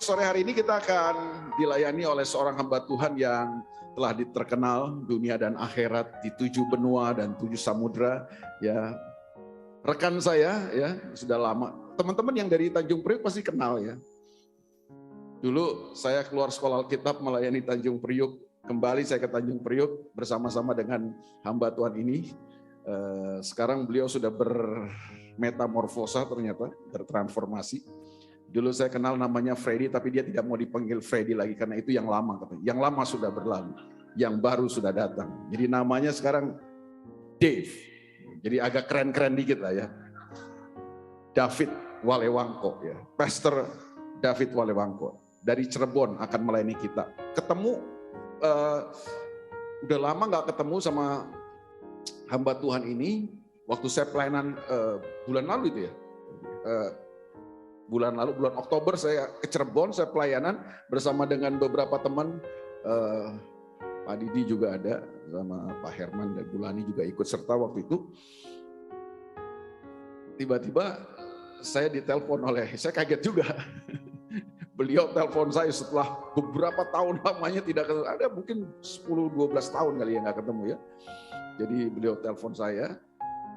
Sore hari ini kita akan dilayani oleh seorang hamba Tuhan yang telah terkenal dunia dan akhirat di 7 benua dan 7 samudra. Ya, rekan saya ya sudah lama. Teman-teman yang dari Tanjung Priuk pasti kenal ya. Dulu saya keluar sekolah Alkitab melayani Tanjung Priuk. Kembali saya ke Tanjung Priuk bersama-sama dengan hamba Tuhan ini. Sekarang beliau sudah bermetamorfosa ternyata, bertransformasi. Dulu saya kenal namanya Freddy, tapi dia tidak mau dipanggil Freddy lagi karena itu yang lama katanya. Yang lama sudah berlalu, yang baru sudah datang. Jadi namanya sekarang Dave. Jadi agak keren-keren dikit lah ya. David Walewangko ya. Pastor David Walewangko dari Cirebon akan melayani kita. Ketemu udah lama nggak ketemu sama hamba Tuhan ini. Waktu saya pelayanan bulan lalu itu ya. Bulan Oktober saya ke Cirebon, saya pelayanan bersama dengan beberapa teman, Pak Didi juga ada, sama Pak Herman dan Bulani juga ikut serta waktu itu. Tiba-tiba saya ditelepon saya kaget juga. Beliau telepon saya setelah beberapa tahun lamanya tidak ketemu, ada mungkin 10-12 tahun kali ya nggak ketemu ya. Jadi beliau telepon saya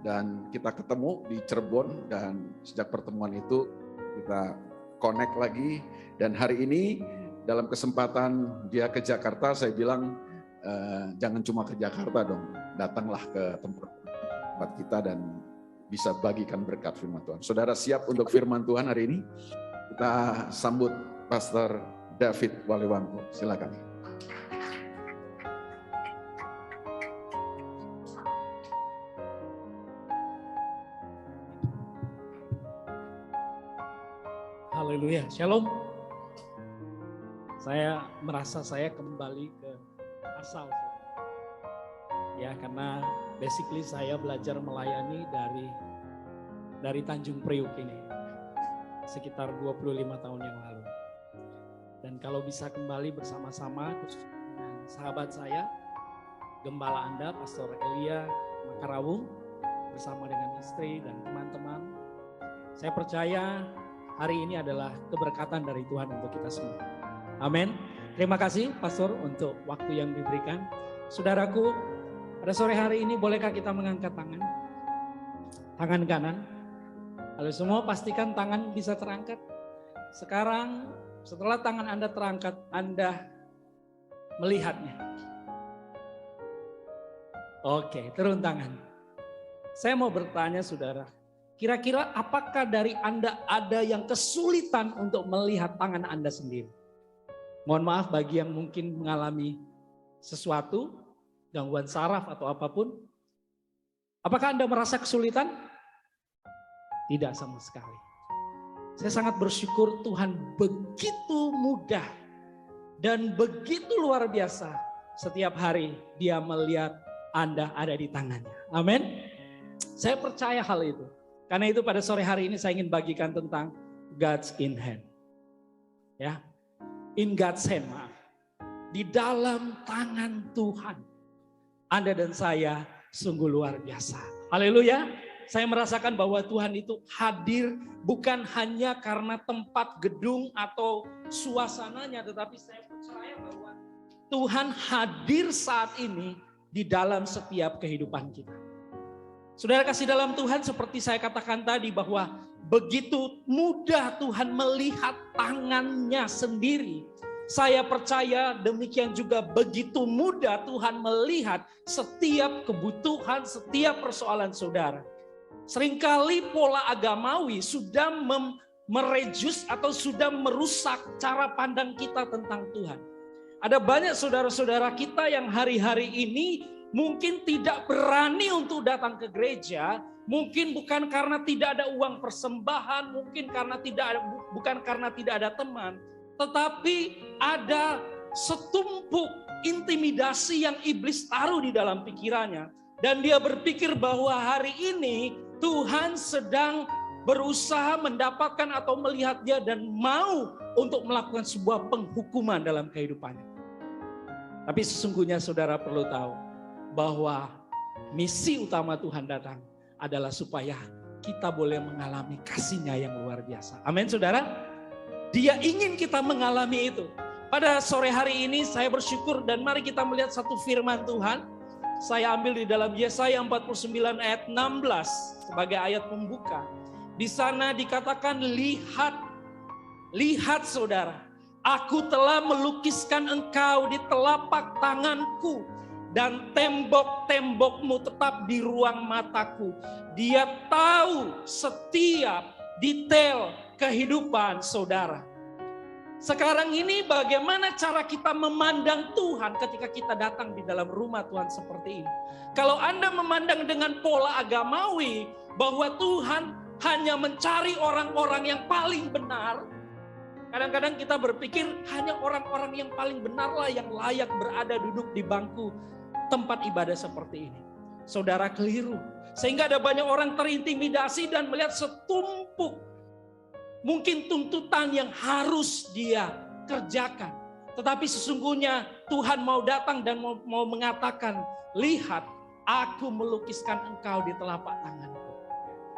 dan kita ketemu di Cirebon dan sejak pertemuan itu kita connect lagi dan hari ini dalam kesempatan dia ke Jakarta saya bilang jangan cuma ke Jakarta dong, datanglah ke tempat kita dan bisa bagikan berkat firman Tuhan. Saudara siap untuk firman Tuhan hari ini? Kita sambut Pastor David Walewangko, silakan. Haleluya, shalom. Saya merasa saya kembali ke asal. Ya, karena basically saya belajar melayani dari Tanjung Priuk ini. Sekitar 25 tahun yang lalu. Dan kalau bisa kembali bersama-sama dengan sahabat saya, gembala Anda, Pastor Elia Makarawung, bersama dengan istri dan teman-teman. Saya percaya hari ini adalah keberkatan dari Tuhan untuk kita semua. Amin. Terima kasih Pastor untuk waktu yang diberikan. Saudaraku, pada sore hari ini bolehkah kita mengangkat tangan? Tangan kanan. Kalau semua pastikan tangan bisa terangkat. Sekarang setelah tangan Anda terangkat, Anda melihatnya. Oke, turun tangan. Saya mau bertanya saudara. Kira-kira apakah dari Anda ada yang kesulitan untuk melihat tangan Anda sendiri? Mohon maaf bagi yang mungkin mengalami sesuatu, gangguan saraf atau apapun. Apakah Anda merasa kesulitan? Tidak sama sekali. Saya sangat bersyukur Tuhan begitu mudah dan begitu luar biasa. Setiap hari Dia melihat Anda ada di tangannya. Amin. Saya percaya hal itu. Karena itu pada sore hari ini saya ingin bagikan tentang God's in hand. Ya, in God's hand, maaf. Di dalam tangan Tuhan. Anda dan saya sungguh luar biasa. Haleluya. Saya merasakan bahwa Tuhan itu hadir bukan hanya karena tempat gedung atau suasananya. Tetapi saya percaya bahwa Tuhan hadir saat ini di dalam setiap kehidupan kita. Saudara kasih dalam Tuhan, seperti saya katakan tadi bahwa begitu mudah Tuhan melihat tangannya sendiri. Saya percaya demikian juga begitu mudah Tuhan melihat setiap kebutuhan, setiap persoalan saudara. Seringkali pola agamawi sudah merejus atau sudah merusak cara pandang kita tentang Tuhan. Ada banyak saudara-saudara kita yang hari-hari ini mungkin tidak berani untuk datang ke gereja, mungkin bukan karena tidak ada uang persembahan, mungkin bukan karena tidak ada teman, tetapi ada setumpuk intimidasi yang iblis taruh di dalam pikirannya, dan dia berpikir bahwa hari ini Tuhan sedang berusaha mendapatkan atau melihat dia dan mau untuk melakukan sebuah penghukuman dalam kehidupannya. Tapi sesungguhnya saudara perlu tahu bahwa misi utama Tuhan datang adalah supaya kita boleh mengalami kasih-Nya yang luar biasa. Amin saudara. Dia ingin kita mengalami itu. Pada sore hari ini saya bersyukur dan mari kita melihat satu firman Tuhan. Saya ambil di dalam Yesaya 49 ayat 16 sebagai ayat pembuka. Di sana dikatakan, lihat saudara, aku telah melukiskan engkau di telapak tanganku dan tembok-tembokmu tetap di ruang mataku. Dia tahu setiap detail kehidupan saudara. Sekarang ini bagaimana cara kita memandang Tuhan ketika kita datang di dalam rumah Tuhan seperti ini. Kalau Anda memandang dengan pola agamawi bahwa Tuhan hanya mencari orang-orang yang paling benar. Kadang-kadang kita berpikir hanya orang-orang yang paling benarlah yang layak berada duduk di bangku tempat ibadah seperti ini. Saudara keliru. Sehingga ada banyak orang terintimidasi dan melihat setumpuk mungkin tuntutan yang harus dia kerjakan. Tetapi sesungguhnya Tuhan mau datang dan mau mengatakan, lihat, aku melukiskan engkau di telapak tanganku.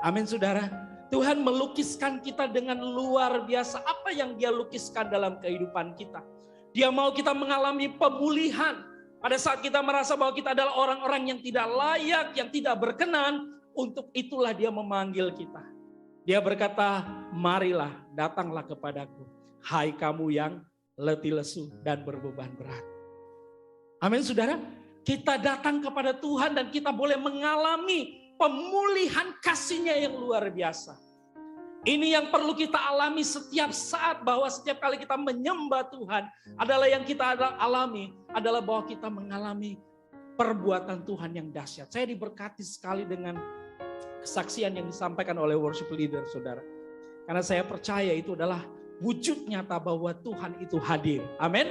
Amin saudara. Tuhan melukiskan kita dengan luar biasa. Apa yang dia lukiskan dalam kehidupan kita? Dia mau kita mengalami pemulihan. Pada saat kita merasa bahwa kita adalah orang-orang yang tidak layak, yang tidak berkenan, untuk itulah dia memanggil kita. Dia berkata, marilah, datanglah kepadaku, hai kamu yang letih lesu dan berbeban berat. Amin saudara, kita datang kepada Tuhan dan kita boleh mengalami pemulihan kasih-Nya yang luar biasa. Ini yang perlu kita alami setiap saat, bahwa setiap kali kita menyembah Tuhan, adalah yang kita alami, adalah bahwa kita mengalami perbuatan Tuhan yang dahsyat. Saya diberkati sekali dengan kesaksian yang disampaikan oleh worship leader, saudara. Karena saya percaya itu adalah wujud nyata bahwa Tuhan itu hadir. Amin.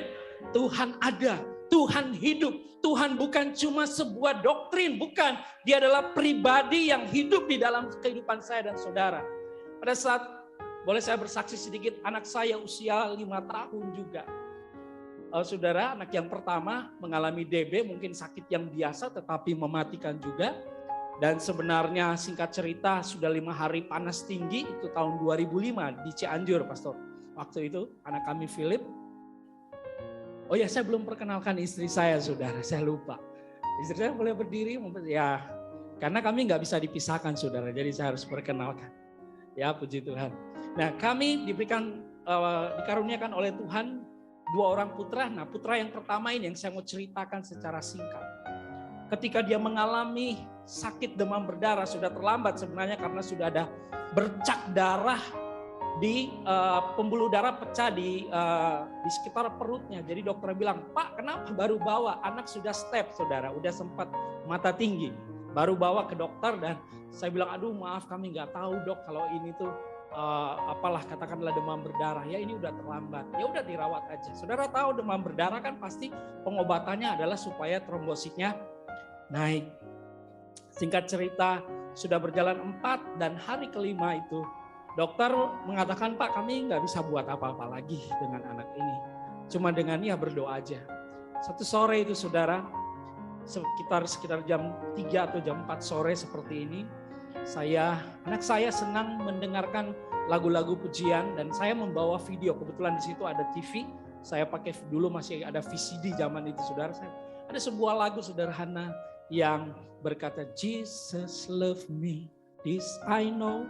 Tuhan ada, Tuhan hidup. Tuhan bukan cuma sebuah doktrin, bukan. Dia adalah pribadi yang hidup di dalam kehidupan saya dan saudara. Pada saat, boleh saya bersaksi sedikit, anak saya usia 5 tahun juga. Saudara, anak yang pertama mengalami DB, mungkin sakit yang biasa tetapi mematikan juga. Dan sebenarnya singkat cerita sudah 5 hari panas tinggi, itu tahun 2005 di Cianjur, Pastor. Waktu itu anak kami Philip. Oh ya, saya belum perkenalkan istri saya, saudara, saya lupa. Istri saya boleh berdiri? Ya, karena kami nggak bisa dipisahkan, saudara, jadi saya harus perkenalkan. Ya, puji Tuhan. Nah, kami diberikan, dikaruniakan oleh Tuhan 2 orang putra. Nah, putra yang pertama ini yang saya mau ceritakan secara singkat. Ketika dia mengalami sakit demam berdarah, sudah terlambat sebenarnya karena sudah ada bercak darah di pembuluh darah pecah di sekitar perutnya. Jadi dokter bilang, Pak, kenapa baru bawa? Anak sudah step, saudara, udah sempat mata tinggi. Baru bawa ke dokter dan saya bilang, aduh maaf kami nggak tahu dok kalau ini tuh apalah katakanlah demam berdarah. Ya ini udah terlambat. Ya udah dirawat aja. Saudara tahu demam berdarah kan pasti pengobatannya adalah supaya trombositnya naik. Singkat cerita sudah berjalan 4 dan hari kelima itu dokter mengatakan, Pak, kami nggak bisa buat apa-apa lagi dengan anak ini. Cuma dengan ya berdoa aja. Satu sore itu saudara, sekitar jam 3 atau jam 4 sore seperti ini, anak saya senang mendengarkan lagu-lagu pujian dan saya membawa video. Kebetulan di situ ada TV. Saya pakai dulu masih ada VCD zaman itu, saudara. Ada sebuah lagu sederhana yang berkata, Jesus love me, this I know,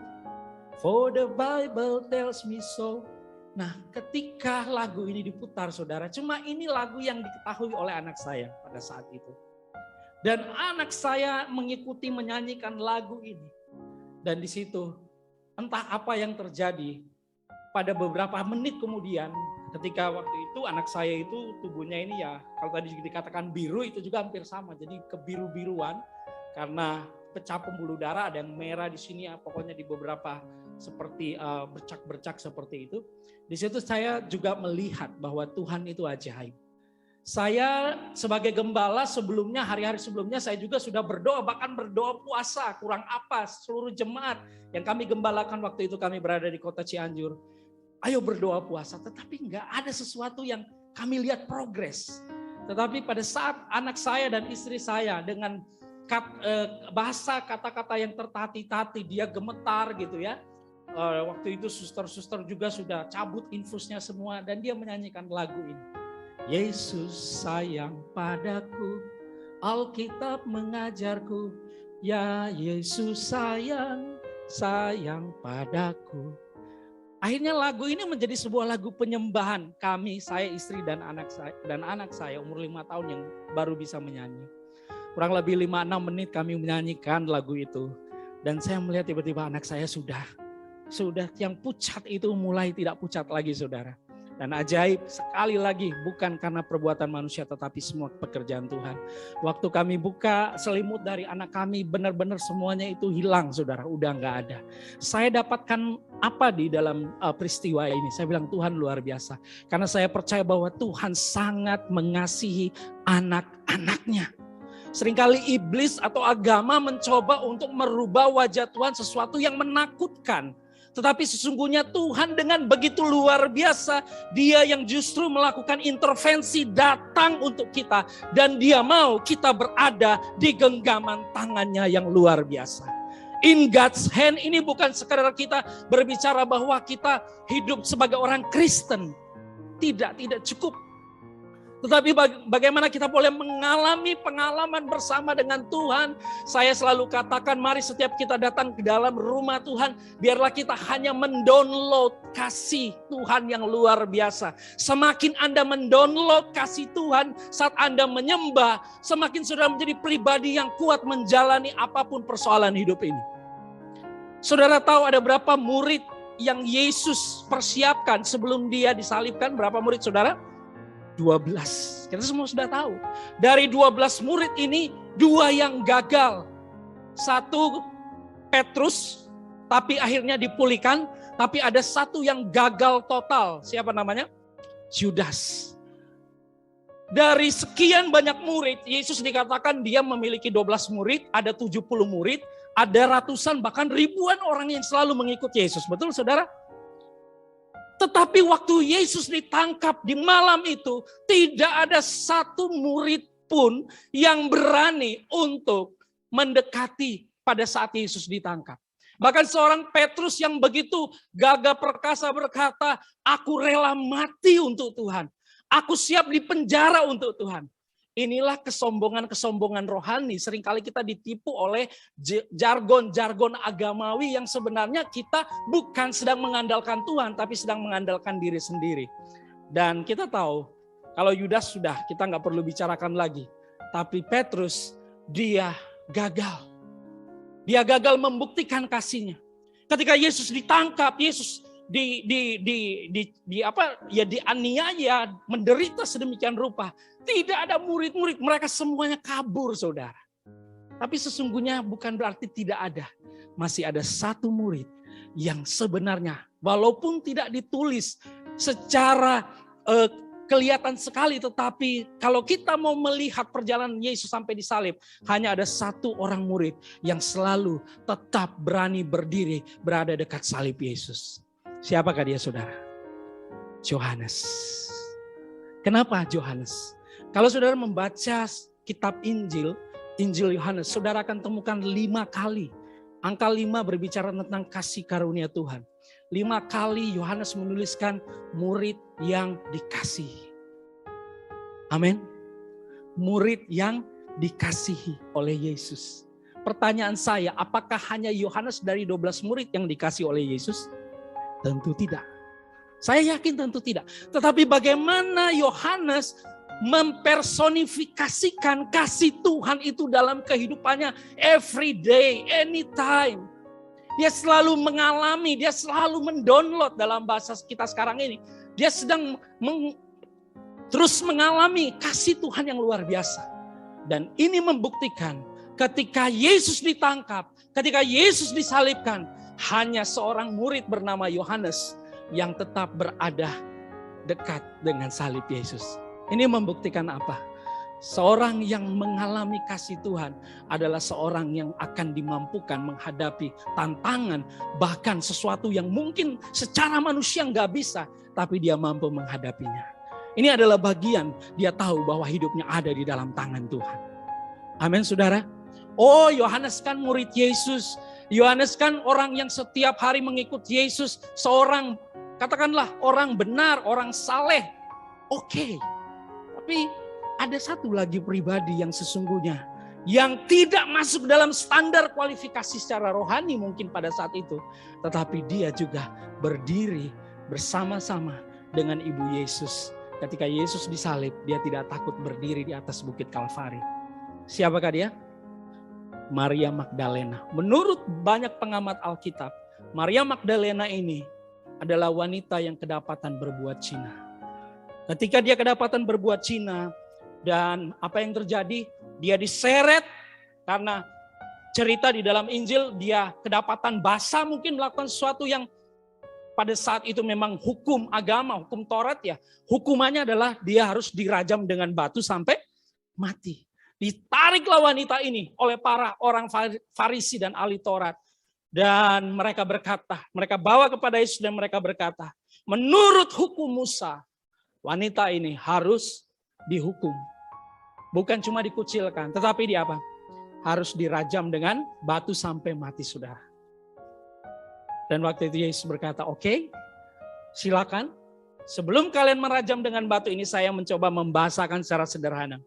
for the Bible tells me so. Nah, ketika lagu ini diputar, saudara, cuma ini lagu yang diketahui oleh anak saya pada saat itu. Dan anak saya mengikuti menyanyikan lagu ini. Dan di situ entah apa yang terjadi, pada beberapa menit kemudian, ketika waktu itu anak saya itu tubuhnya ini ya, kalau tadi dikatakan biru itu juga hampir sama. Jadi kebiru-biruan karena pecah pembuluh darah, ada yang merah di sini, pokoknya di beberapa seperti bercak-bercak seperti itu. Di situ saya juga melihat bahwa Tuhan itu ajaib. Saya sebagai gembala sebelumnya, hari-hari sebelumnya saya juga sudah berdoa, bahkan berdoa puasa, kurang apa seluruh jemaat yang kami gembalakan waktu itu kami berada di kota Cianjur. Ayo berdoa puasa, tetapi nggak ada sesuatu yang kami lihat progres. Tetapi pada saat anak saya dan istri saya dengan bahasa kata-kata yang tertati-tati, dia gemetar gitu ya. waktu itu suster-suster juga sudah cabut infusnya semua dan dia menyanyikan lagu ini. Yesus sayang padaku, Alkitab mengajarku, ya Yesus sayang padaku. Akhirnya lagu ini menjadi sebuah lagu penyembahan kami, saya, istri dan anak saya umur 5 tahun yang baru bisa menyanyi. Kurang lebih 5-6 menit kami menyanyikan lagu itu. Dan saya melihat tiba-tiba anak saya sudah yang pucat itu mulai tidak pucat lagi, saudara. Dan ajaib sekali lagi, bukan karena perbuatan manusia tetapi semua pekerjaan Tuhan. Waktu kami buka selimut dari anak kami, benar-benar semuanya itu hilang, saudara, udah nggak ada. Saya dapatkan apa di dalam peristiwa ini? Saya bilang Tuhan luar biasa. Karena saya percaya bahwa Tuhan sangat mengasihi anak-anaknya. Seringkali iblis atau agama mencoba untuk merubah wajah Tuhan sesuatu yang menakutkan. Tetapi sesungguhnya Tuhan dengan begitu luar biasa, Dia yang justru melakukan intervensi datang untuk kita. Dan Dia mau kita berada di genggaman tangannya yang luar biasa. In God's hand ini bukan sekadar kita berbicara bahwa kita hidup sebagai orang Kristen. Tidak cukup. Tetapi bagaimana kita boleh mengalami pengalaman bersama dengan Tuhan. Saya selalu katakan mari setiap kita datang ke dalam rumah Tuhan. Biarlah kita hanya mendownload kasih Tuhan yang luar biasa. Semakin Anda mendownload kasih Tuhan saat Anda menyembah. Semakin saudara menjadi pribadi yang kuat menjalani apapun persoalan hidup ini. Saudara tahu ada berapa murid yang Yesus persiapkan sebelum Dia disalibkan? Berapa murid saudara? 12. Kita semua sudah tahu. Dari 12 murid ini, 2 yang gagal. 1 Petrus, tapi akhirnya dipulihkan. Tapi ada 1 yang gagal total. Siapa namanya? Judas. Dari sekian banyak murid, Yesus dikatakan dia memiliki 12 murid, ada 70 murid, ada ratusan bahkan ribuan orang yang selalu mengikut Yesus. Betul saudara? Tetapi waktu Yesus ditangkap di malam itu, tidak ada 1 murid pun yang berani untuk mendekati pada saat Yesus ditangkap. Bahkan seorang Petrus yang begitu gagah perkasa berkata, aku rela mati untuk Tuhan. Aku siap dipenjara untuk Tuhan. Inilah kesombongan-kesombongan rohani. Seringkali kita ditipu oleh jargon-jargon agamawi yang sebenarnya kita bukan sedang mengandalkan Tuhan, tapi sedang mengandalkan diri sendiri. Dan kita tahu, kalau Yudas sudah kita nggak perlu bicarakan lagi. Tapi Petrus, dia gagal. Dia gagal membuktikan kasihnya. Ketika Yesus ditangkap, Yesus dianiaya, menderita sedemikian rupa. Tidak ada murid-murid, mereka semuanya kabur saudara. Tapi sesungguhnya bukan berarti tidak ada. Masih ada 1 murid yang sebenarnya walaupun tidak ditulis secara kelihatan sekali. Tetapi kalau kita mau melihat perjalanan Yesus sampai disalib, hanya ada 1 orang murid yang selalu tetap berani berdiri berada dekat salib Yesus. Siapakah dia saudara? Yohanes. Kenapa Yohanes? Kalau saudara membaca kitab Injil Yohanes, saudara akan temukan 5 kali. Angka 5 berbicara tentang kasih karunia Tuhan. 5 kali Yohanes menuliskan murid yang dikasihi. Amin. Murid yang dikasihi oleh Yesus. Pertanyaan saya, apakah hanya Yohanes dari 12 murid yang dikasihi oleh Yesus? Tentu tidak. Saya yakin tentu tidak. Tetapi bagaimana Yohanes mempersonifikasikan kasih Tuhan itu dalam kehidupannya every day, anytime. Dia selalu mengalami, dia selalu mendownload dalam bahasa kita sekarang ini. Dia sedang terus mengalami kasih Tuhan yang luar biasa. Dan ini membuktikan ketika Yesus ditangkap, ketika Yesus disalibkan, hanya seorang murid bernama Yohanes yang tetap berada dekat dengan salib Yesus. Ini membuktikan apa? Seorang yang mengalami kasih Tuhan adalah seorang yang akan dimampukan menghadapi tantangan, bahkan sesuatu yang mungkin secara manusia nggak bisa, tapi dia mampu menghadapinya. Ini adalah bagian dia tahu bahwa hidupnya ada di dalam tangan Tuhan. Amin saudara. Oh Yohanes kan murid Yesus. Yohanes kan orang yang setiap hari mengikut Yesus, seorang katakanlah orang benar, orang saleh. Oke. Tapi ada satu lagi pribadi yang sesungguhnya yang tidak masuk dalam standar kualifikasi secara rohani mungkin pada saat itu, tetapi dia juga berdiri bersama-sama dengan Ibu Yesus. Ketika Yesus disalib, dia tidak takut berdiri di atas bukit Kalvari. Siapakah dia? Maria Magdalena. Menurut banyak pengamat Alkitab, Maria Magdalena ini adalah wanita yang kedapatan berbuat zina. Ketika dia kedapatan berbuat zina, dan apa yang terjadi? Dia diseret karena cerita di dalam Injil, dia kedapatan basah, mungkin melakukan sesuatu yang pada saat itu memang hukum agama, hukum Taurat ya. Hukumannya adalah dia harus dirajam dengan batu sampai mati. Ditariklah wanita ini oleh para orang Farisi dan ahli Taurat. Dan mereka berkata, mereka bawa kepada Yesus dan mereka berkata, menurut hukum Musa, wanita ini harus dihukum. Bukan cuma dikucilkan, tetapi dia apa? Harus dirajam dengan batu sampai mati, saudara. Dan waktu itu Yesus berkata, oke, silakan. Sebelum kalian merajam dengan batu ini, saya mencoba membahasakan secara sederhana.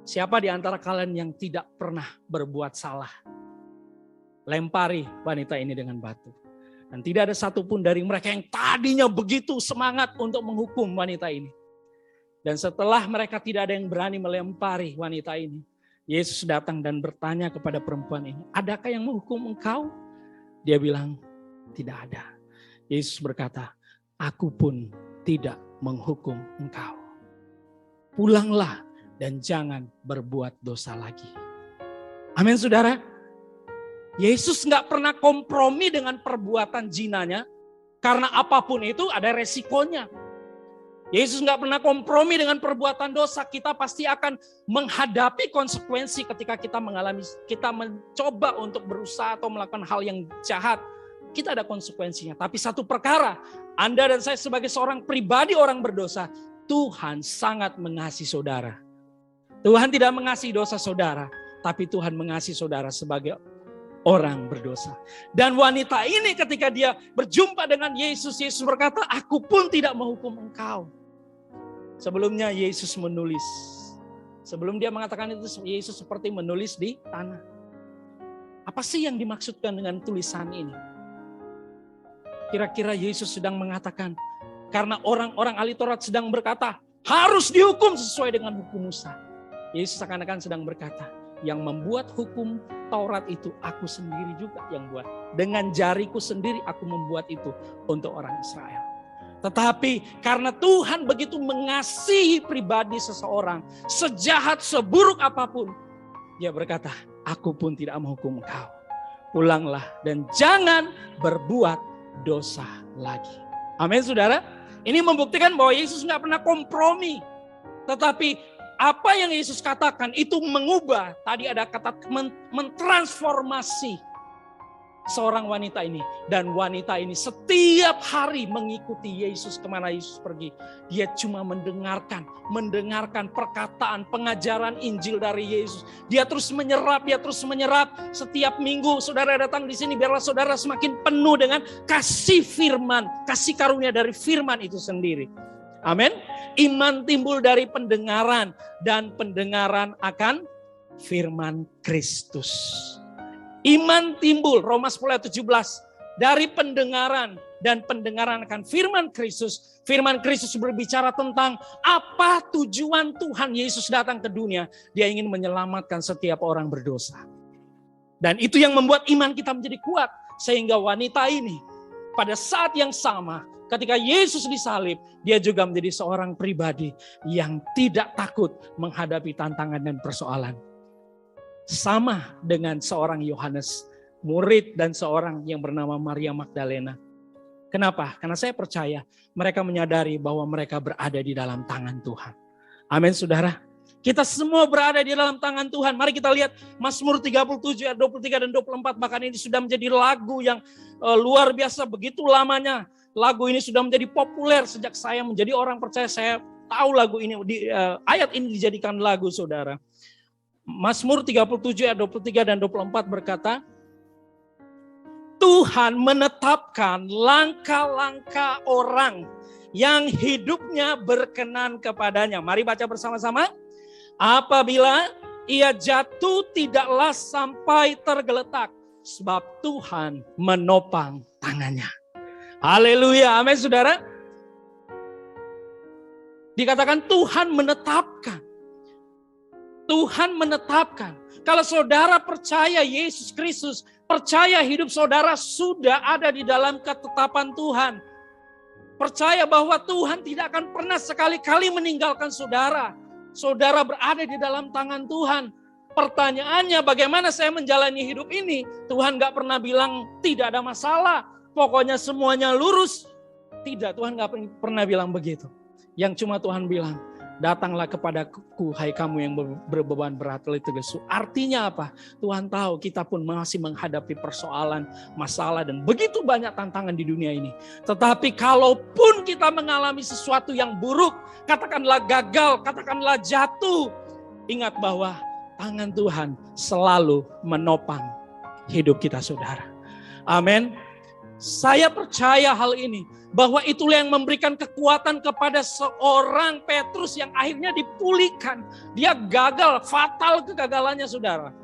Siapa di antara kalian yang tidak pernah berbuat salah? Lempari wanita ini dengan batu. Dan tidak ada satupun dari mereka yang tadinya begitu semangat untuk menghukum wanita ini. Dan setelah mereka tidak ada yang berani melempari wanita ini, Yesus datang dan bertanya kepada perempuan ini, adakah yang menghukum engkau? Dia bilang, tidak ada. Yesus berkata, aku pun tidak menghukum engkau. Pulanglah dan jangan berbuat dosa lagi. Amin, saudara. Yesus gak pernah kompromi dengan perbuatan zinanya, karena apapun itu ada resikonya. Yesus gak pernah kompromi dengan perbuatan dosa. Kita pasti akan menghadapi konsekuensi ketika kita mencoba untuk berusaha atau melakukan hal yang jahat. Kita ada konsekuensinya. Tapi satu perkara, Anda dan saya sebagai seorang pribadi orang berdosa, Tuhan sangat mengasihi saudara. Tuhan tidak mengasihi dosa saudara, tapi Tuhan mengasihi saudara sebagai orang berdosa. Dan wanita ini ketika dia berjumpa dengan Yesus, Yesus berkata, aku pun tidak menghukum engkau. Sebelumnya Yesus menulis. Sebelum dia mengatakan itu, Yesus seperti menulis di tanah. Apa sih yang dimaksudkan dengan tulisan ini? Kira-kira Yesus sedang mengatakan, karena orang-orang ahli Taurat sedang berkata, harus dihukum sesuai dengan hukum Musa. Yesus seakan-akan sedang berkata, yang membuat hukum Taurat itu aku sendiri juga yang buat. Dengan jariku sendiri aku membuat itu untuk orang Israel. Tetapi karena Tuhan begitu mengasihi pribadi seseorang, sejahat, seburuk apapun, dia berkata, aku pun tidak menghukum engkau. Pulanglah dan jangan berbuat dosa lagi. Amin, saudara. Ini membuktikan bahwa Yesus nggak pernah kompromi. Tetapi apa yang Yesus katakan itu mengubah. Tadi ada kata mentransformasi seorang wanita ini. Dan wanita ini setiap hari mengikuti Yesus kemana Yesus pergi. Dia cuma mendengarkan perkataan, pengajaran Injil dari Yesus. Dia terus menyerap. Setiap minggu saudara datang di sini, biarlah saudara semakin penuh dengan kasih firman, kasih karunia dari firman itu sendiri. Amin. Iman timbul dari pendengaran, dan pendengaran akan firman Kristus. Iman timbul, Roma 10 ayat 17, dari pendengaran, dan pendengaran akan firman Kristus. Firman Kristus berbicara tentang apa tujuan Tuhan Yesus datang ke dunia. Dia ingin menyelamatkan setiap orang berdosa. Dan itu yang membuat iman kita menjadi kuat. Sehingga wanita ini pada saat yang sama, ketika Yesus disalib, dia juga menjadi seorang pribadi yang tidak takut menghadapi tantangan dan persoalan. Sama dengan seorang Yohanes, murid dan seorang yang bernama Maria Magdalena. Kenapa? Karena saya percaya mereka menyadari bahwa mereka berada di dalam tangan Tuhan. Amin, saudara. Kita semua berada di dalam tangan Tuhan. Mari kita lihat Mazmur 37 ayat 23 dan 24. Bahkan ini sudah menjadi lagu yang luar biasa, begitu lamanya. Lagu ini sudah menjadi populer sejak saya menjadi orang percaya. Saya tahu lagu ini, ayat ini dijadikan lagu, saudara. Mazmur 37 ayat 23 dan 24 berkata, Tuhan menetapkan langkah-langkah orang yang hidupnya berkenan kepadanya. Mari baca bersama-sama. Apabila ia jatuh tidaklah sampai tergeletak, sebab Tuhan menopang tangannya. Haleluya, amin saudara. Dikatakan Tuhan menetapkan. Tuhan menetapkan. Kalau saudara percaya Yesus Kristus, percaya hidup saudara sudah ada di dalam ketetapan Tuhan. Percaya bahwa Tuhan tidak akan pernah sekali-kali meninggalkan saudara. Saudara berada di dalam tangan Tuhan. Pertanyaannya bagaimana saya menjalani hidup ini? Tuhan gak pernah bilang tidak ada masalah. Pokoknya semuanya lurus. Tidak, Tuhan gak pernah bilang begitu. Yang cuma Tuhan bilang, datanglah kepadaku hai kamu yang berbeban berat letih lesu. Artinya apa? Tuhan tahu kita pun masih menghadapi persoalan, masalah dan begitu banyak tantangan di dunia ini. Tetapi kalaupun kita mengalami sesuatu yang buruk, katakanlah gagal, katakanlah jatuh, ingat bahwa tangan Tuhan selalu menopang hidup kita saudara. Amin. Saya percaya hal ini. Bahwa itulah yang memberikan kekuatan kepada seorang Petrus yang akhirnya dipulihkan. Dia gagal, fatal kegagalannya saudara.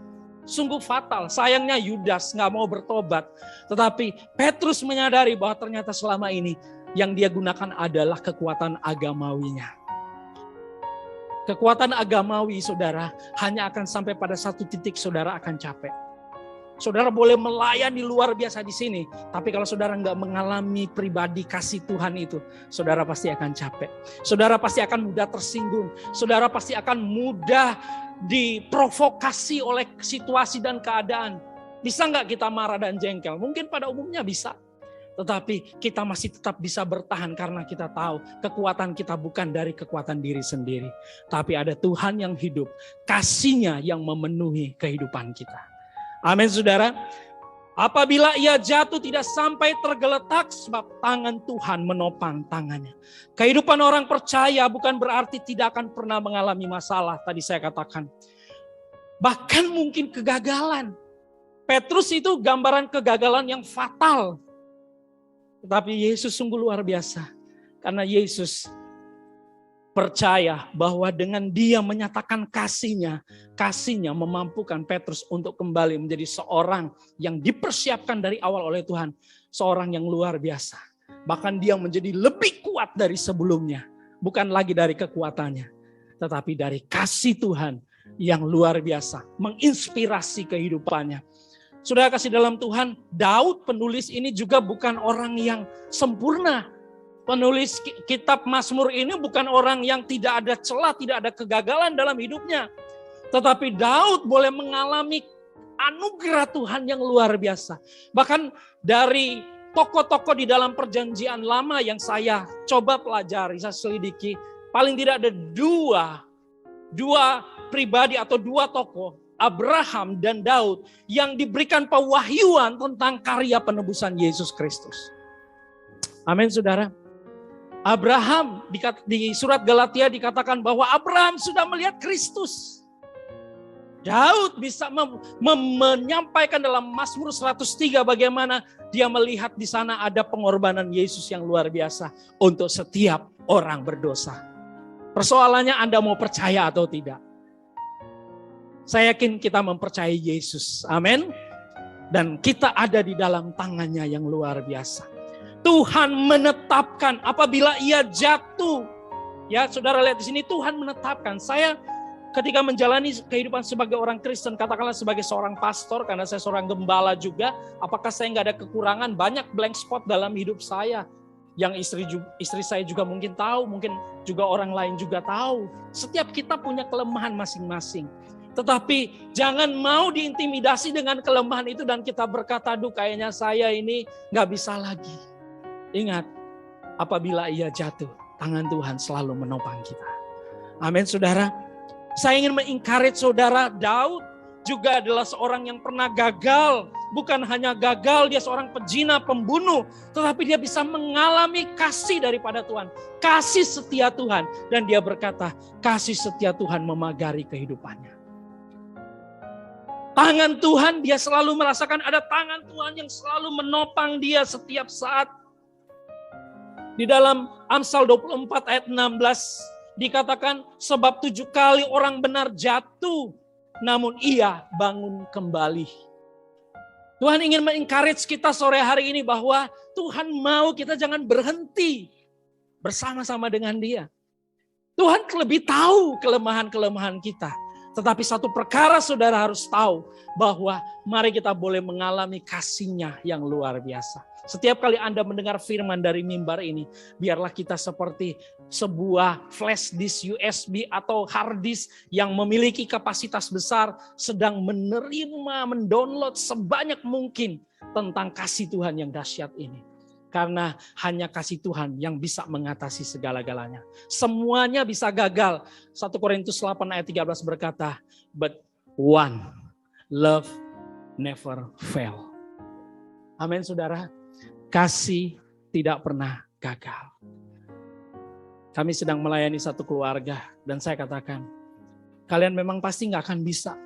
Sungguh fatal, sayangnya Yudas gak mau bertobat. Tetapi Petrus menyadari bahwa ternyata selama ini yang dia gunakan adalah kekuatan agamawinya. Kekuatan agamawi saudara hanya akan sampai pada satu titik saudara akan capek. Saudara boleh melayani luar biasa di sini, tapi kalau saudara nggak mengalami pribadi kasih Tuhan itu, saudara pasti akan capek. Saudara pasti akan mudah tersinggung. Saudara pasti akan mudah diprovokasi oleh situasi dan keadaan. Bisa nggak kita marah dan jengkel? Mungkin pada umumnya bisa. Tetapi kita masih tetap bisa bertahan karena kita tahu kekuatan kita bukan dari kekuatan diri sendiri. Tapi ada Tuhan yang hidup, kasih-Nya yang memenuhi kehidupan kita. Amin saudara. Apabila ia jatuh tidak sampai tergeletak sebab tangan Tuhan menopang tangannya. Kehidupan orang percaya bukan berarti tidak akan pernah mengalami masalah. Tadi saya katakan. Bahkan mungkin kegagalan. Petrus itu gambaran kegagalan yang fatal. Tetapi Yesus sungguh luar biasa. Karena Yesus percaya bahwa dengan dia menyatakan kasih-Nya memampukan Petrus untuk kembali menjadi seorang yang dipersiapkan dari awal oleh Tuhan. Seorang yang luar biasa. Bahkan dia menjadi lebih kuat dari sebelumnya. Bukan lagi dari kekuatannya. Tetapi dari kasih Tuhan yang luar biasa. Menginspirasi kehidupannya. Saudara kasih dalam Tuhan, Daud penulis ini juga bukan orang yang sempurna. Penulis kitab Mazmur ini bukan orang yang tidak ada celah, tidak ada kegagalan dalam hidupnya. Tetapi Daud boleh mengalami anugerah Tuhan yang luar biasa. Bahkan dari tokoh-tokoh di dalam perjanjian lama yang saya coba pelajari, saya selidiki. Paling tidak ada dua pribadi atau dua tokoh, Abraham dan Daud, yang diberikan pewahyuan tentang karya penebusan Yesus Kristus. Amin saudara. Abraham di surat Galatia dikatakan bahwa Abraham sudah melihat Kristus. Daud bisa menyampaikan dalam Mazmur 103 bagaimana dia melihat di sana ada pengorbanan Yesus yang luar biasa untuk setiap orang berdosa. Persoalannya Anda mau percaya atau tidak? Saya yakin kita mempercayai Yesus. Amin. Dan kita ada di dalam tangan-Nya yang luar biasa. Tuhan menetapkan apabila ia jatuh. Ya, saudara lihat di sini Tuhan menetapkan. Saya ketika menjalani kehidupan sebagai orang Kristen, katakanlah sebagai seorang pastor, karena saya seorang gembala juga, apakah saya nggak ada kekurangan? Banyak blank spot dalam hidup saya. Yang istri saya juga mungkin tahu, mungkin juga orang lain juga tahu. Setiap kita punya kelemahan masing-masing. Tetapi jangan mau diintimidasi dengan kelemahan itu dan kita berkata, aduh kayaknya saya ini nggak bisa lagi. Ingat, apabila ia jatuh, tangan Tuhan selalu menopang kita. Amin saudara. Saya ingin mengencourage saudara, Daud juga adalah seorang yang pernah gagal. Bukan hanya gagal, dia seorang pezina, pembunuh. Tetapi dia bisa mengalami kasih daripada Tuhan. Kasih setia Tuhan. Dan dia berkata, kasih setia Tuhan memagari kehidupannya. Tangan Tuhan, dia selalu merasakan ada tangan Tuhan yang selalu menopang dia setiap saat. Di dalam Amsal 24 ayat 16 dikatakan, sebab 7 kali orang benar jatuh, namun ia bangun kembali. Tuhan ingin mengencourage kita sore hari ini bahwa Tuhan mau kita jangan berhenti bersama-sama dengan dia. Tuhan lebih tahu kelemahan-kelemahan kita. Tetapi satu perkara saudara harus tahu, bahwa mari kita boleh mengalami kasih-Nya yang luar biasa. Setiap kali Anda mendengar firman dari mimbar ini, biarlah kita seperti sebuah flash disk USB atau hard disk yang memiliki kapasitas besar, sedang menerima, mendownload sebanyak mungkin tentang kasih Tuhan yang dahsyat ini. Karena hanya kasih Tuhan yang bisa mengatasi segala-galanya. Semuanya bisa gagal. 1 Korintus 8 ayat 13 berkata, but one, love never fail. Amin saudara. Kasih tidak pernah gagal. Kami sedang melayani satu keluarga dan saya katakan, kalian memang pasti gak akan bisa.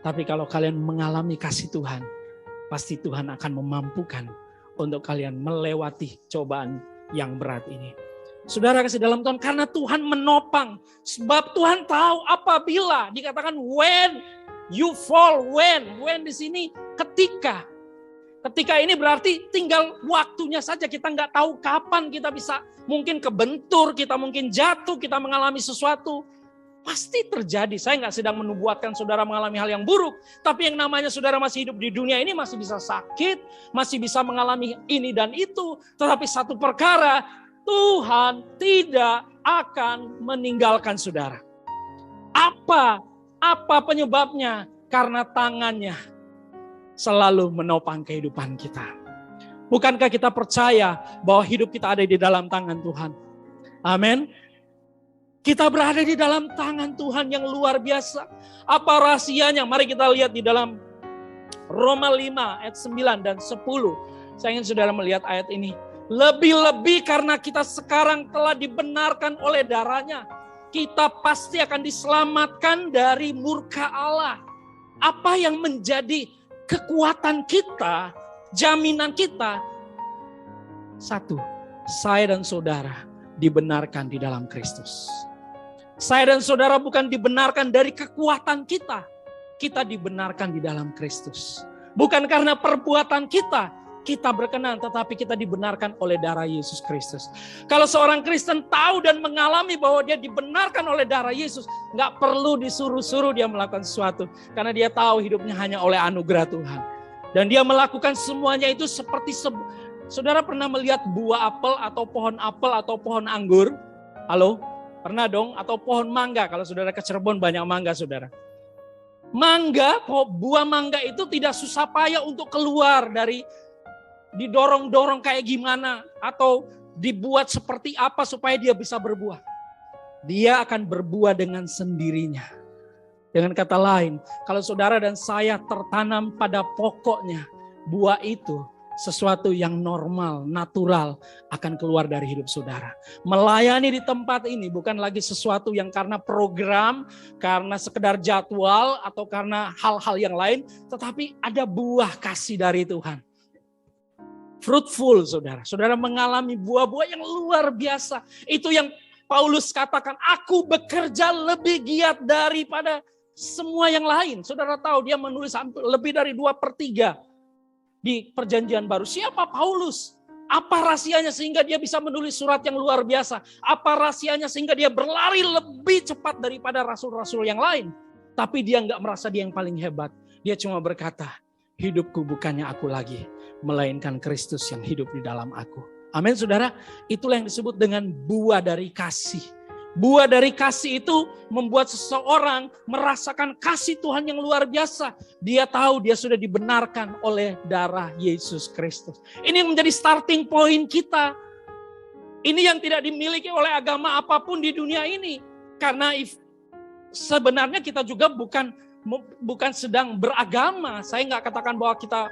Tapi kalau kalian mengalami kasih Tuhan, pasti Tuhan akan memampukan untuk kalian melewati cobaan yang berat ini. Saudara kasih dalam Tuhan, karena Tuhan menopang. Sebab Tuhan tahu apabila dikatakan when you fall, when di sini ketika. Ketika ini berarti tinggal waktunya saja, kita nggak tahu kapan kita bisa mungkin kebentur, kita mungkin jatuh, kita mengalami sesuatu. Pasti terjadi. Saya nggak sedang menubuatkan saudara mengalami hal yang buruk. Tapi yang namanya saudara masih hidup di dunia ini masih bisa sakit, masih bisa mengalami ini dan itu. Tetapi satu perkara, Tuhan tidak akan meninggalkan saudara. Apa penyebabnya? Karena tangannya selalu menopang kehidupan kita. Bukankah kita percaya bahwa hidup kita ada di dalam tangan Tuhan? Amin. Kita berada di dalam tangan Tuhan yang luar biasa. Apa rahasianya? Mari kita lihat di dalam Roma 5 ayat 9 dan 10. Saya ingin saudara melihat ayat ini. Lebih-lebih karena kita sekarang telah dibenarkan oleh darahnya, kita pasti akan diselamatkan dari murka Allah. Apa yang menjadi kekuatan kita, jaminan kita? Satu, saya dan saudara dibenarkan di dalam Kristus. Saya dan saudara bukan dibenarkan dari kekuatan kita. Kita dibenarkan di dalam Kristus. Bukan karena perbuatan kita berkenan, tetapi kita dibenarkan oleh darah Yesus Kristus. Kalau seorang Kristen tahu dan mengalami bahwa dia dibenarkan oleh darah Yesus, gak perlu disuruh-suruh dia melakukan sesuatu. Karena dia tahu hidupnya hanya oleh anugerah Tuhan. Dan dia melakukan semuanya itu seperti saudara pernah melihat buah apel atau pohon anggur? Halo? Pernah dong? Atau pohon mangga. Kalau saudara ke Cirebon banyak mangga saudara. Buah mangga itu tidak susah payah untuk keluar dari didorong-dorong kayak gimana. Atau dibuat seperti apa supaya dia bisa berbuah. Dia akan berbuah dengan sendirinya. Dengan kata lain, kalau saudara dan saya tertanam pada pokoknya, buah itu sesuatu yang normal, natural akan keluar dari hidup saudara. Melayani di tempat ini bukan lagi sesuatu yang karena program, karena sekedar jadwal, atau karena hal-hal yang lain. Tetapi ada buah kasih dari Tuhan. Fruitful saudara. Saudara mengalami buah-buah yang luar biasa. Itu yang Paulus katakan, aku bekerja lebih giat daripada semua yang lain. Saudara tahu dia menulis lebih dari 2/3 di perjanjian baru. Siapa Paulus? Apa rahasianya sehingga dia bisa menulis surat yang luar biasa? Apa rahasianya sehingga dia berlari lebih cepat daripada rasul-rasul yang lain? Tapi dia nggak merasa dia yang paling hebat. Dia cuma berkata, hidupku bukannya aku lagi, melainkan Kristus yang hidup di dalam aku. Amin saudara. Itulah yang disebut dengan buah dari kasih. Buah dari kasih itu membuat seseorang merasakan kasih Tuhan yang luar biasa. Dia tahu dia sudah dibenarkan oleh darah Yesus Kristus. Ini yang menjadi starting point kita. Ini yang tidak dimiliki oleh agama apapun di dunia ini. Karena sebenarnya kita juga bukan sedang beragama. Saya nggak katakan bahwa kita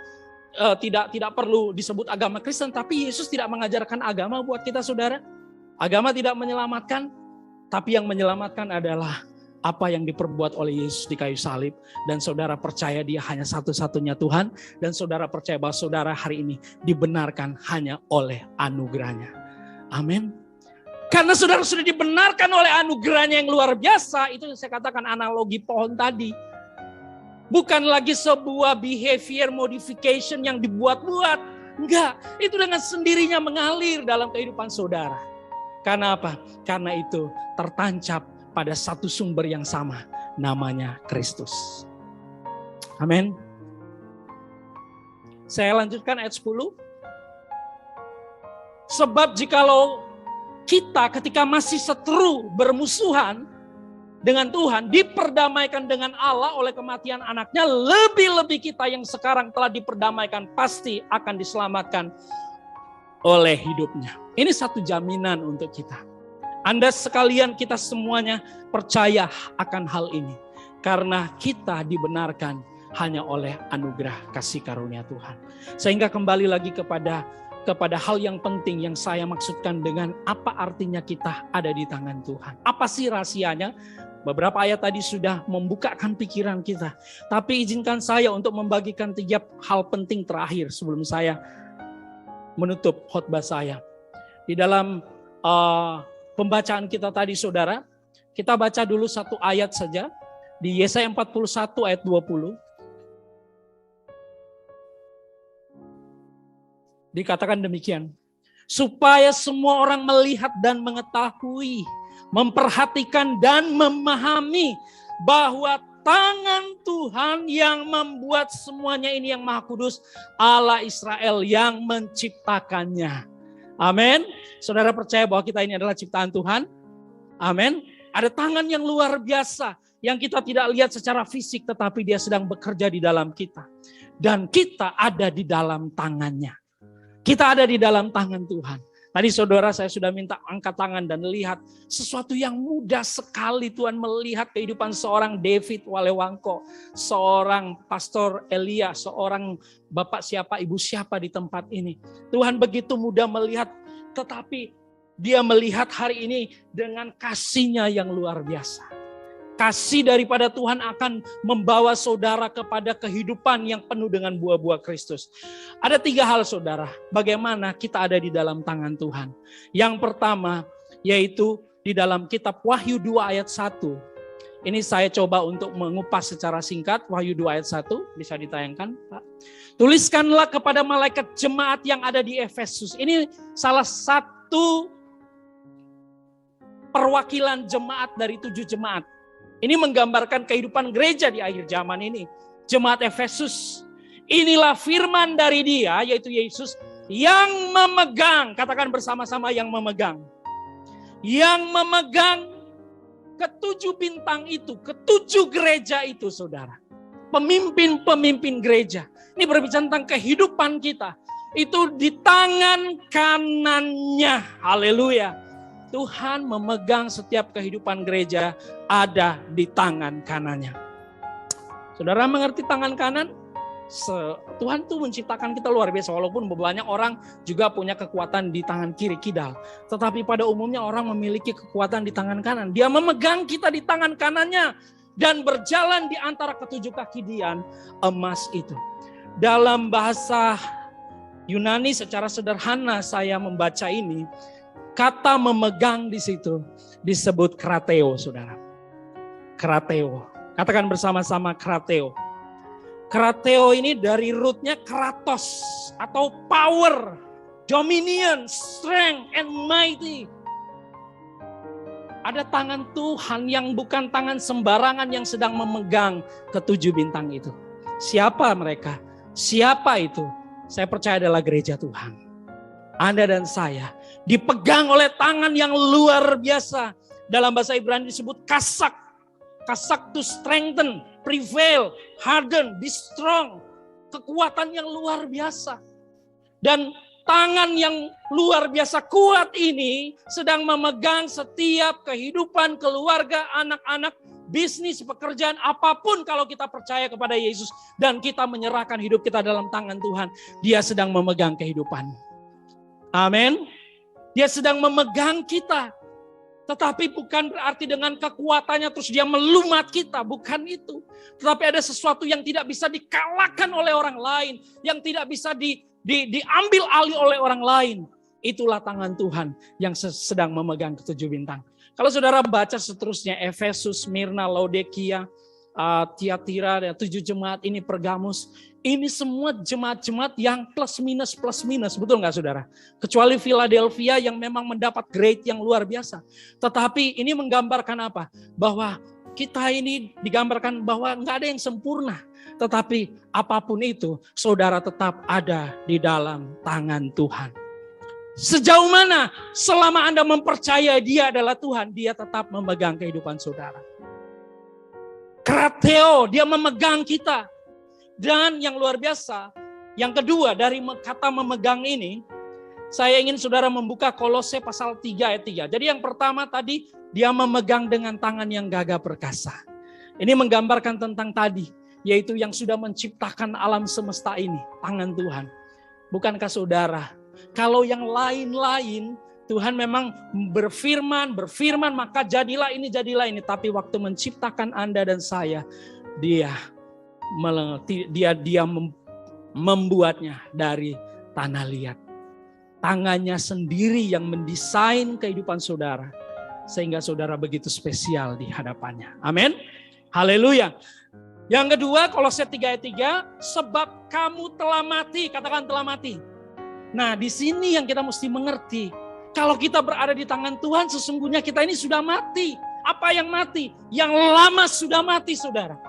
tidak perlu disebut agama Kristen. Tapi Yesus tidak mengajarkan agama buat kita saudara. Agama tidak menyelamatkan. Tapi yang menyelamatkan adalah apa yang diperbuat oleh Yesus di kayu salib. Dan saudara percaya dia hanya satu-satunya Tuhan. Dan saudara percaya bahwa saudara hari ini dibenarkan hanya oleh anugerahnya. Amin. Karena saudara sudah dibenarkan oleh anugerahnya yang luar biasa. Itu saya katakan analogi pohon tadi. Bukan lagi sebuah behavior modification yang dibuat-buat. Enggak, itu dengan sendirinya mengalir dalam kehidupan saudara. Karena apa? Karena itu tertancap pada satu sumber yang sama, namanya Kristus. Amin. Saya lanjutkan ayat 10. Sebab jikalau kita ketika masih seteru bermusuhan dengan Tuhan, diperdamaikan dengan Allah oleh kematian anaknya, lebih-lebih kita yang sekarang telah diperdamaikan pasti akan diselamatkan oleh hidupnya. Ini satu jaminan untuk kita. Anda sekalian, kita semuanya percaya akan hal ini. Karena kita dibenarkan hanya oleh anugerah kasih karunia Tuhan. Sehingga kembali lagi kepada hal yang penting yang saya maksudkan dengan apa artinya kita ada di tangan Tuhan. Apa sih rahasianya? Beberapa ayat tadi sudah membukakan pikiran kita. Tapi izinkan saya untuk membagikan 3 hal penting terakhir sebelum saya menutup khotbah saya. Di dalam pembacaan kita tadi saudara, kita baca dulu satu ayat saja. Di Yesaya 41 ayat 20. Dikatakan demikian. Supaya semua orang melihat dan mengetahui, memperhatikan dan memahami bahwa tangan Tuhan yang membuat semuanya ini yang Maha Kudus, Allah Israel yang menciptakannya. Amin. Saudara percaya bahwa kita ini adalah ciptaan Tuhan? Amin. Ada tangan yang luar biasa yang kita tidak lihat secara fisik, tetapi dia sedang bekerja di dalam kita. Dan kita ada di dalam tangannya. Kita ada di dalam tangan Tuhan. Tadi saudara saya sudah minta angkat tangan dan lihat sesuatu yang mudah sekali Tuhan melihat kehidupan seorang David Walewangko, seorang Pastor Elia, seorang bapak siapa, ibu siapa di tempat ini. Tuhan begitu mudah melihat, tetapi dia melihat hari ini dengan kasih-Nya yang luar biasa. Kasih daripada Tuhan akan membawa saudara kepada kehidupan yang penuh dengan buah-buah Kristus. Ada 3 hal saudara, bagaimana kita ada di dalam tangan Tuhan. Yang pertama, yaitu di dalam kitab Wahyu 2 ayat 1. Ini saya coba untuk mengupas secara singkat, Wahyu 2 ayat 1, bisa ditayangkan Pak. Tuliskanlah kepada malaikat jemaat yang ada di Efesus. Ini salah satu perwakilan jemaat dari 7 jemaat. Ini menggambarkan kehidupan gereja di akhir zaman ini. Jemaat Efesus. Inilah firman dari Dia, yaitu Yesus, yang memegang, katakan bersama-sama yang memegang. Yang memegang ke-7 bintang itu, ke-7 gereja itu saudara. Pemimpin-pemimpin gereja. Ini berbicara tentang kehidupan kita. Itu di tangan kanannya. Haleluya. Tuhan memegang setiap kehidupan gereja ada di tangan kanannya. Saudara mengerti tangan kanan? Tuhan tuh menciptakan kita luar biasa. Walaupun banyak orang juga punya kekuatan di tangan kiri kidal. Tetapi pada umumnya orang memiliki kekuatan di tangan kanan. Dia memegang kita di tangan kanannya. Dan berjalan di antara ke-7 kaki dian emas itu. Dalam bahasa Yunani secara sederhana saya membaca ini. Kata memegang di situ disebut krateo, saudara. Krateo. Katakan bersama-sama krateo. Krateo ini dari rootnya kratos atau power, dominion, strength, and mighty. Ada tangan Tuhan yang bukan tangan sembarangan yang sedang memegang ke-7 bintang itu. Siapa mereka? Siapa itu? Saya percaya adalah gereja Tuhan. Anda dan saya dipegang oleh tangan yang luar biasa. Dalam bahasa Ibrani disebut kasak. Kasak to strengthen, prevail, harden, be strong. Kekuatan yang luar biasa. Dan tangan yang luar biasa kuat ini sedang memegang setiap kehidupan keluarga, anak-anak, bisnis, pekerjaan, apapun kalau kita percaya kepada Yesus. Dan kita menyerahkan hidup kita dalam tangan Tuhan. Dia sedang memegang kehidupan. Amin. Dia sedang memegang kita. Tetapi bukan berarti dengan kekuatannya terus dia melumat kita, bukan itu. Tetapi ada sesuatu yang tidak bisa dikalahkan oleh orang lain, yang tidak bisa diambil alih oleh orang lain. Itulah tangan Tuhan yang sedang memegang ketujuh bintang. Kalau saudara baca seterusnya, Efesus, Smyrna, Laodikia, Tiatira, dan 7 jemaat ini, Pergamus. Ini semua jemaat-jemaat yang plus minus, betul nggak saudara? Kecuali Philadelphia yang memang mendapat grade yang luar biasa. Tetapi ini menggambarkan apa? Bahwa kita ini digambarkan bahwa nggak ada yang sempurna. Tetapi apapun itu, saudara tetap ada di dalam tangan Tuhan. Sejauh mana selama Anda mempercayai Dia adalah Tuhan, Dia tetap memegang kehidupan saudara. Krateo, Dia memegang kita. Dan yang luar biasa, yang kedua dari kata memegang ini, saya ingin saudara membuka Kolose pasal 3 ayat 3. Jadi yang pertama tadi, Dia memegang dengan tangan yang gagah perkasa. Ini menggambarkan tentang tadi, yaitu yang sudah menciptakan alam semesta ini, tangan Tuhan. Bukankah saudara, kalau yang lain-lain, Tuhan memang berfirman, maka jadilah ini. Tapi waktu menciptakan Anda dan saya, Dia membuatnya dari tanah liat. Tangannya sendiri yang mendesain kehidupan saudara, sehingga saudara begitu spesial di hadapannya. Amin. Haleluya. Yang kedua, Kolose 3 ayat 3, sebab kamu telah mati, katakan telah mati. Nah, di sini yang kita mesti mengerti, kalau kita berada di tangan Tuhan, sesungguhnya kita ini sudah mati. Apa yang mati? Yang lama sudah mati, saudara.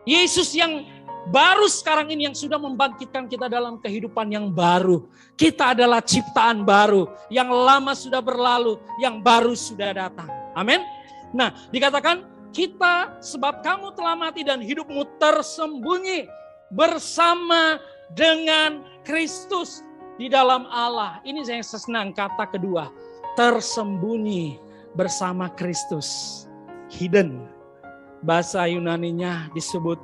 Yesus yang baru sekarang ini yang sudah membangkitkan kita dalam kehidupan yang baru. Kita adalah ciptaan baru. Yang lama sudah berlalu, yang baru sudah datang. Amin. Nah, dikatakan kita sebab kamu telah mati dan hidupmu tersembunyi bersama dengan Kristus di dalam Allah. Ini saya senang kata kedua, tersembunyi bersama Kristus. Hidden. Bahasa Yunaninya disebut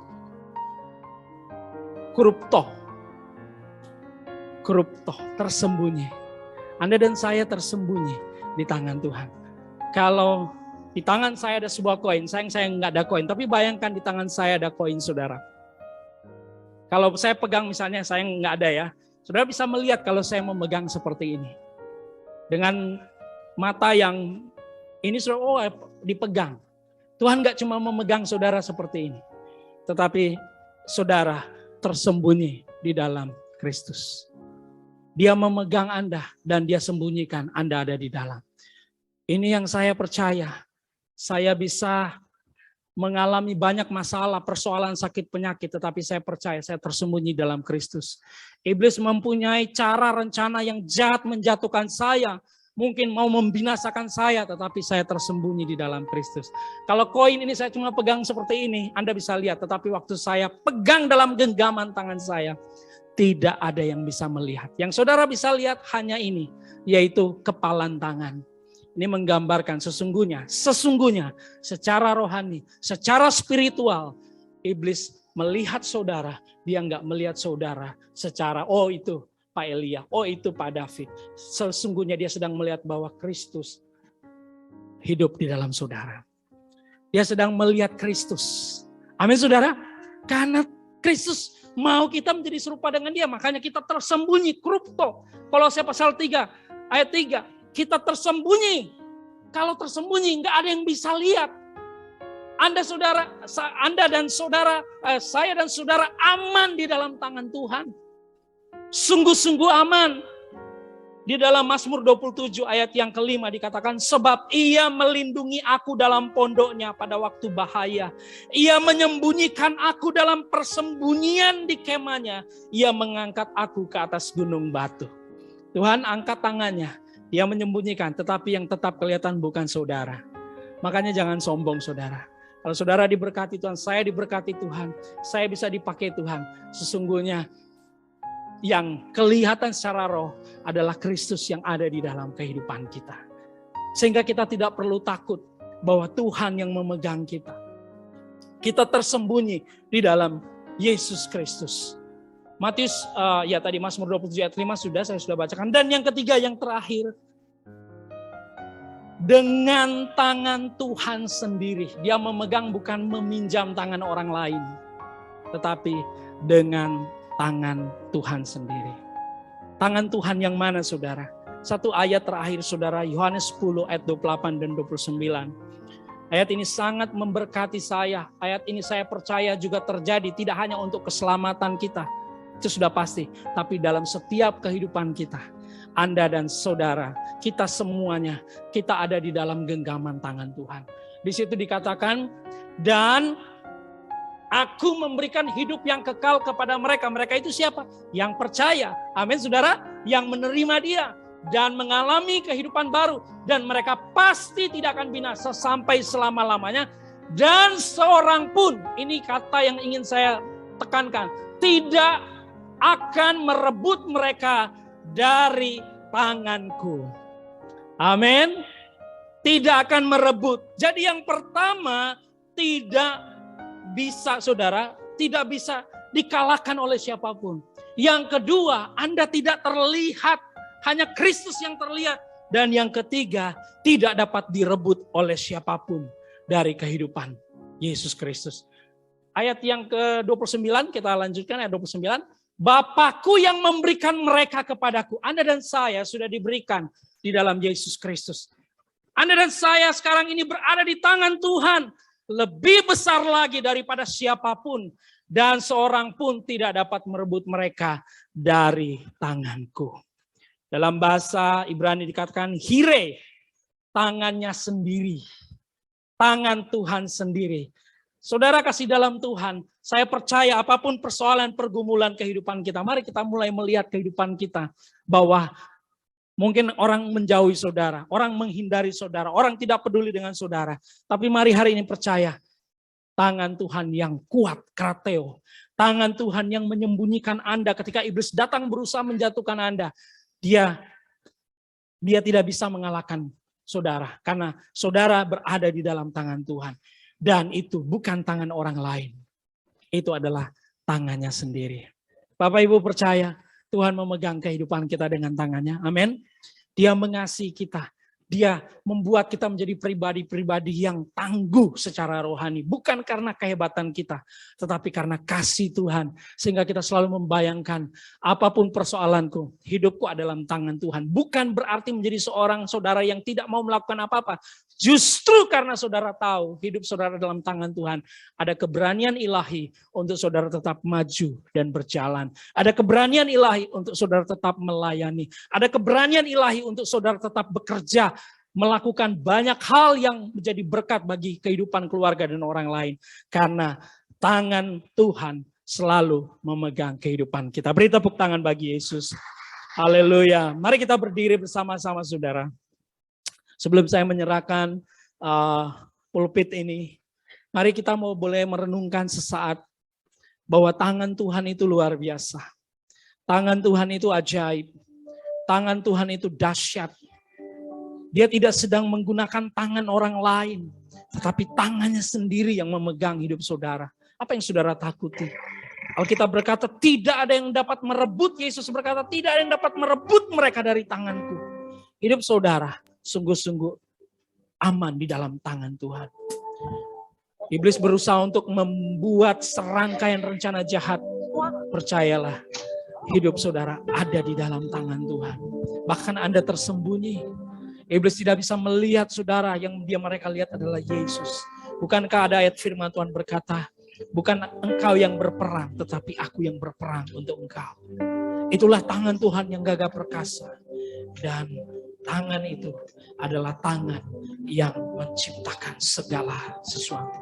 krupto, tersembunyi. Anda dan saya tersembunyi di tangan Tuhan. Kalau di tangan saya ada sebuah koin, saya nggak ada koin, tapi bayangkan di tangan saya ada koin, saudara. Kalau saya pegang misalnya, saya nggak ada ya, saudara bisa melihat kalau saya memegang seperti ini. Dengan mata yang ini saudara, dipegang. Tuhan gak cuma memegang saudara seperti ini. Tetapi saudara tersembunyi di dalam Kristus. Dia memegang Anda dan Dia sembunyikan Anda ada di dalam. Ini yang saya percaya. Saya bisa mengalami banyak masalah, persoalan sakit penyakit. Tetapi saya percaya saya tersembunyi dalam Kristus. Iblis mempunyai cara rencana yang jahat menjatuhkan saya. Mungkin mau membinasakan saya, tetapi saya tersembunyi di dalam Kristus. Kalau koin ini saya cuma pegang seperti ini, Anda bisa lihat. Tetapi waktu saya pegang dalam genggaman tangan saya, tidak ada yang bisa melihat. Yang saudara bisa lihat hanya ini, yaitu kepalan tangan. Ini menggambarkan sesungguhnya secara rohani, secara spiritual, iblis melihat saudara, dia nggak melihat saudara secara, oh itu Pak Elia, oh itu Pak David. Sesungguhnya dia sedang melihat bahwa Kristus hidup di dalam saudara. Dia sedang melihat Kristus. Amin saudara. Karena Kristus mau kita menjadi serupa dengan Dia. Makanya kita tersembunyi, krupto. Kolose pasal 3 ayat 3. Kita tersembunyi. Kalau tersembunyi nggak ada yang bisa lihat. Anda dan saudara, saya dan saudara aman di dalam tangan Tuhan. Sungguh-sungguh aman. Di dalam Mazmur 27 ayat yang kelima dikatakan, sebab Ia melindungi aku dalam pondoknya pada waktu bahaya. Ia menyembunyikan aku dalam persembunyian di kemahnya. Ia mengangkat aku ke atas gunung batu. Tuhan angkat tangannya. Dia menyembunyikan, tetapi yang tetap kelihatan bukan saudara. Makanya jangan sombong saudara. Kalau saudara diberkati Tuhan, saya diberkati Tuhan, saya bisa dipakai Tuhan. Sesungguhnya yang kelihatan secara roh adalah Kristus yang ada di dalam kehidupan kita. Sehingga kita tidak perlu takut bahwa Tuhan yang memegang kita. Kita tersembunyi di dalam Yesus Kristus. Matius, ya tadi Mazmur 27 ayat 5 saya sudah bacakan. Dan yang ketiga, yang terakhir. dengan tangan Tuhan sendiri. Dia memegang, bukan meminjam tangan orang lain, tetapi dengan tangan Tuhan sendiri. Tangan Tuhan yang mana, saudara? Satu ayat terakhir, saudara, Yohanes 10 ayat 28 dan 29. Ayat ini sangat memberkati saya. Ayat ini saya percaya juga terjadi tidak hanya untuk keselamatan kita, itu sudah pasti, tapi dalam setiap kehidupan kita. Anda dan saudara, kita semuanya, kita ada di dalam genggaman tangan Tuhan. Di situ dikatakan, dan aku memberikan hidup yang kekal kepada mereka. Mereka itu siapa? Yang percaya. Amin, saudara. Yang menerima dia dan mengalami kehidupan baru. Dan mereka pasti tidak akan binasa sampai selama-lamanya. Dan seorang pun, ini kata yang ingin saya tekankan, tidak akan merebut mereka dari tanganku. Amin. Tidak akan merebut. Jadi yang pertama, tidak bisa, saudara, tidak bisa dikalahkan oleh siapapun. Yang kedua, Anda tidak terlihat, hanya Kristus yang terlihat. Dan yang ketiga, tidak dapat direbut oleh siapapun dari kehidupan Yesus Kristus. Ayat yang ke-29, kita lanjutkan ayat 29. Bapakku yang memberikan mereka kepadaku. Anda dan saya sudah diberikan di dalam Yesus Kristus. Anda dan saya sekarang ini berada di tangan Tuhan. Lebih besar lagi daripada siapapun. Dan seorang pun tidak dapat merebut mereka dari tanganku. Dalam bahasa Ibrani dikatakan hire, tangannya sendiri. Tangan Tuhan sendiri. Saudara kasih dalam Tuhan, saya percaya apapun persoalan pergumulan kehidupan kita, mari kita mulai melihat kehidupan kita bahwa mungkin orang menjauhi saudara, orang menghindari saudara, orang tidak peduli dengan saudara. Tapi mari hari ini percaya, tangan Tuhan yang kuat, krateo. Tangan Tuhan yang menyembunyikan Anda ketika iblis datang berusaha menjatuhkan Anda. Dia tidak bisa mengalahkan saudara, karena saudara berada di dalam tangan Tuhan. Dan itu bukan tangan orang lain. Itu adalah tangannya sendiri. Bapak Ibu percaya Tuhan memegang kehidupan kita dengan tangannya. Amin. Dia mengasihi kita. Dia membuat kita menjadi pribadi-pribadi yang tangguh secara rohani. Bukan karena kehebatan kita, tetapi karena kasih Tuhan. Sehingga kita selalu membayangkan, apapun persoalanku, hidupku adalah dalam tangan Tuhan. Bukan berarti menjadi seorang saudara yang tidak mau melakukan apa-apa. Justru karena saudara tahu, hidup saudara dalam tangan Tuhan. Ada keberanian ilahi untuk saudara tetap maju dan berjalan. Ada keberanian ilahi untuk saudara tetap melayani. Ada keberanian ilahi untuk saudara tetap bekerja, melakukan banyak hal yang menjadi berkat bagi kehidupan keluarga dan orang lain. Karena tangan Tuhan selalu memegang kehidupan kita. Beri tepuk tangan bagi Yesus. Haleluya. Mari kita berdiri bersama-sama saudara. Sebelum saya menyerahkan pulpit ini, mari kita boleh merenungkan sesaat bahwa tangan Tuhan itu luar biasa. Tangan Tuhan itu ajaib. Tangan Tuhan itu dahsyat. Dia tidak sedang menggunakan tangan orang lain, tetapi tangannya sendiri yang memegang hidup saudara. Apa yang saudara takuti? Alkitab berkata, tidak ada yang dapat merebut, Yesus berkata, tidak ada yang dapat merebut mereka dari tanganku. Hidup saudara sungguh-sungguh aman di dalam tangan Tuhan. Iblis berusaha untuk membuat serangkaian rencana jahat. Percayalah, hidup saudara ada di dalam tangan Tuhan. Bahkan Anda tersembunyi. Iblis tidak bisa melihat saudara, yang mereka lihat adalah Yesus. Bukankah ada ayat firman Tuhan berkata, bukan engkau yang berperang, tetapi aku yang berperang untuk engkau. Itulah tangan Tuhan yang gagah perkasa. Dan tangan itu adalah tangan yang menciptakan segala sesuatu.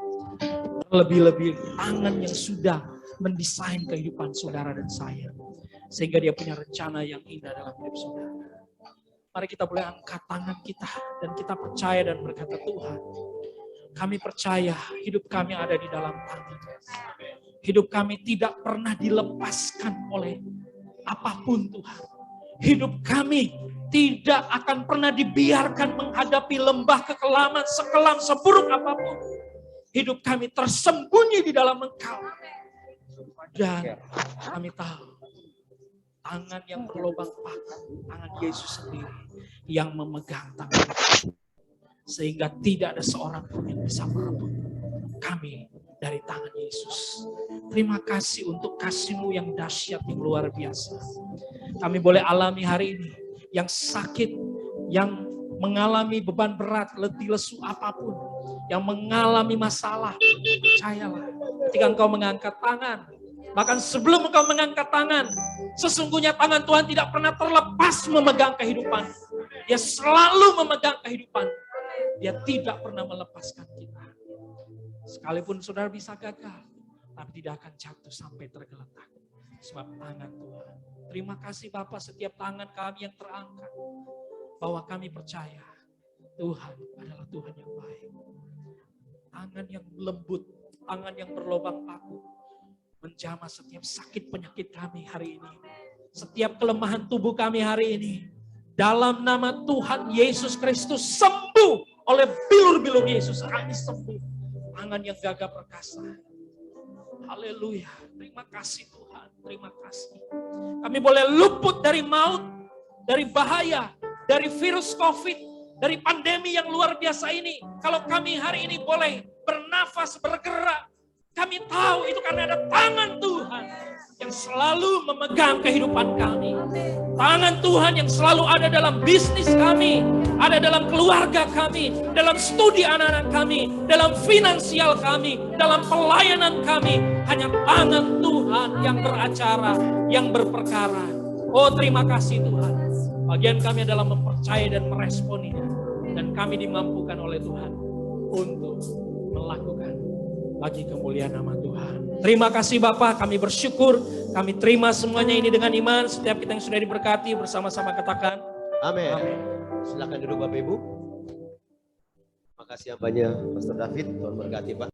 Lebih-lebih tangan yang sudah mendesain kehidupan saudara dan saya. Sehingga dia punya rencana yang indah dalam hidup saudara. Mari kita boleh angkat tangan kita dan kita percaya dan berkata, Tuhan, kami percaya hidup kami ada di dalam tangan. Hidup kami tidak pernah dilepaskan oleh apapun Tuhan. Hidup kami tidak akan pernah dibiarkan menghadapi lembah kekelaman sekelam seburuk apapun. Hidup kami tersembunyi di dalam Engkau. Dan kami tahu tangan yang berlubang paku, tangan Yesus sendiri yang memegang tangan. Sehingga tidak ada seorang pun yang bisa merebut kami dari tangan Yesus. Terima kasih untuk kasih-Mu yang dahsyat, yang luar biasa. Kami boleh alami hari ini yang sakit, yang mengalami beban berat, letih lesu apapun, yang mengalami masalah, percayalah ketika engkau mengangkat tangan, bahkan sebelum engkau mengangkat tangan, sesungguhnya tangan Tuhan tidak pernah terlepas memegang kehidupan. Dia selalu memegang kehidupan. Dia tidak pernah melepaskan kita. Sekalipun saudara bisa gagal, tapi tidak akan jatuh sampai tergeletak. Sebab tangan Tuhan. Terima kasih Bapak, setiap tangan kami yang terangkat, bahwa kami percaya Tuhan adalah Tuhan yang baik. Tangan yang lembut, tangan yang berlobang paku, menjamah setiap sakit penyakit kami hari ini. Setiap kelemahan tubuh kami hari ini. Dalam nama Tuhan Yesus Kristus, sembuh oleh bilur-bilur Yesus. Kami sembuh. Tangan yang gagah perkasa. Haleluya. Terima kasih Tuhan. Terima kasih. Kami boleh luput dari maut, dari bahaya, dari virus COVID, dari pandemi yang luar biasa ini. Kalau kami hari ini boleh bernafas, bergerak, kami tahu itu karena ada tangan Tuhan yang selalu memegang kehidupan kami. Tangan Tuhan yang selalu ada dalam bisnis kami, ada dalam keluarga kami, dalam studi anak-anak kami, dalam finansial kami, dalam pelayanan kami. Hanya tangan Tuhan yang beracara, yang berperkara. Oh, terima kasih Tuhan. Bagian kami adalah mempercayai dan meresponinya. Dan kami dimampukan oleh Tuhan untuk melakukan bagi kemuliaan nama Tuhan. Terima kasih Bapak, kami bersyukur, kami terima semuanya ini dengan iman. Setiap kita yang sudah diberkati bersama-sama katakan Amin. Amin. Silakan duduk Bapak Ibu. Makasih yang banyak Pastor David, Tuhan berkati Pak.